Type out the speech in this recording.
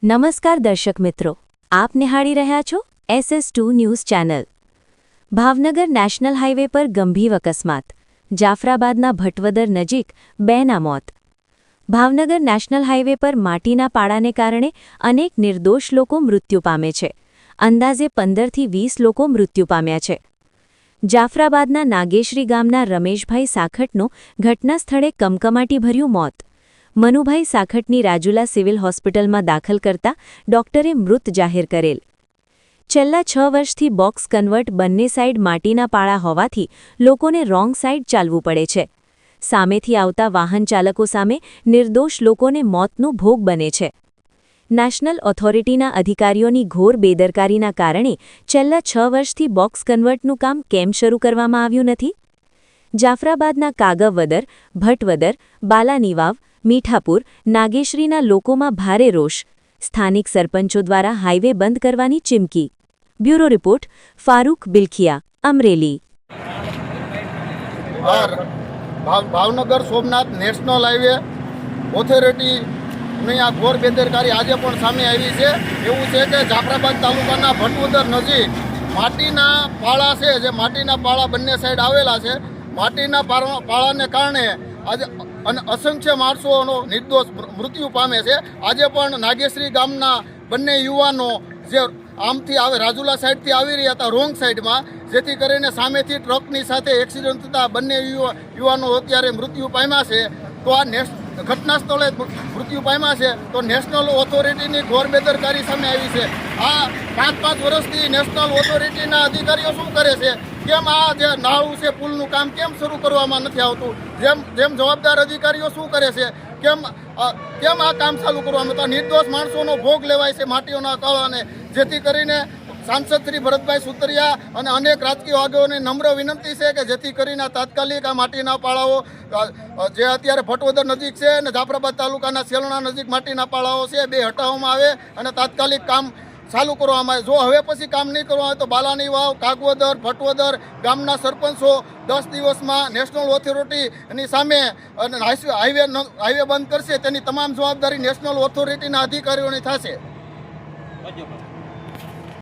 નમસ્કાર દર્શક મિત્રો, આપ નિહાળી રહ્યા છો SS2 news channel. Bhavnagar national highway પર ગંભીર અકસ્માત, જાફરાબાદના ભટવદર નજીક 2ના મોત। ભાવનગર નેશનલ હાઈવે પર માટીના પાળાને કારણે અનેક નિર્દોષ લોકો મૃત્યુ પામે છે। અંદાજે 15 થી 20 લોકો મૃત્યુ પામ્યા છે। જાફરાબાદના નાગેશ્રી ગામના રમેશભાઈ સાખટનું ઘટના સ્થળે કમકમાટીભર્યું મોત। મનુભાઈ સાખટની રાજુલા સિવિલ હોસ્પિટલમાં દાખલ કરતા ડોક્ટરે મૃત જાહેર કરેલ। છેલ્લા 6 વર્ષથી બોક્સ કન્વર્ટ બંને સાઇડ માટીના પાળા હોવાથી લોકોને રોંગ સાઇડ ચાલવું પડે છે। સામેથી આવતા વાહન ચાલકો સામે નિર્દોષ લોકોને મોતનો ભોગ બને છે। નેશનલ ઓથોરિટીના અધિકારીઓની ઘોર બેદરકારીના કારણે છેલ્લા 6 વર્ષથી બોક્સ કન્વર્ટનું કામ કેમ શરૂ કરવામાં આવ્યું નથી? જાફરાબાદના કાગવદર, ભટવદર, બાલાનીવાવ, મીઠાપુર, નાગેશ્રીના લોકોમાં ભારે રોષ। સ્થાનિક સરપંચો દ્વારા હાઈવે બંધ કરવાની ચીમકી। Bureau report, Farooq Bilkhiya, Amreli. Bhavnagar Somnath national highway ઓથોરિટીની આ ઘોર બેદરકારી આજે પણ સામે આવી છે। એવું છે કે જાફરાબાદ તાલુકાના ભટવદર નજીક માટીના પાળા છે, જે માટીના પાળા બંને સાઈડ આવેલા છે। માટીના પાળાને કારણે આજે અસંખ્ય માણસોનો નિર્દોષ મૃત્યુ પામે છે। આજે પણ નાગેશ્રી ગામના બંને યુવાનો જે આમથી આવે રાજુલા સાઈડથી આવી રહ્યા હતા રોંગ સાઈડમાં, જેથી કરીને સામેથી ટ્રકની સાથે એક્સિડન્ટ થતાં બંને યુવાનો અત્યારે મૃત્યુ પામ્યા છે। તો આ ઘટના સ્થળે મૃત્યુ પામ્યા છે તો નેશનલ ઓથોરિટીની ઘોર બેદરકારી સામે આવી છે। આ 5 વર્ષથી નેશનલ ઓથોરિટીના અધિકારીઓ શું કરે છે? કેમ આ જે નાળું છે પુલનું કામ કેમ શરૂ કરવામાં નથી આવતું? જેમ જવાબદાર અધિકારીઓ શું કરે છે? કેમ આ કામ ચાલુ કરવામાં આવતું? નિર્દોષ માણસોનો ભોગ લેવાય છે માટીઓના કાળાને, જેથી કરીને સાંસદ શ્રી ભરતભાઈ સુતરિયા અને અનેક રાજકીય આગેવાનોને નમ્ર વિનંતી છે કે જેથી કરીને તાત્કાલિક આ માટીના પાળાઓ જે અત્યારે ભટવદર નજીક છે અને જાફરાબાદ તાલુકાના સેલણા નજીક માટીના પાળાઓ છે, 2 હટાવવામાં આવે અને તાત્કાલિક કામ ચાલુ કરવામાં આવે। જો હવે પછી કામ નહીં કરવામાં આવે તો બાલાની વાવ, કાગવદર, ભટવદર ગામના સરપંચો 10 દિવસમાં નેશનલ ઓથોરિટીની સામે હાઈવે બંધ કરશે, તેની તમામ જવાબદારી નેશનલ ઓથોરિટીના અધિકારીઓની થશે।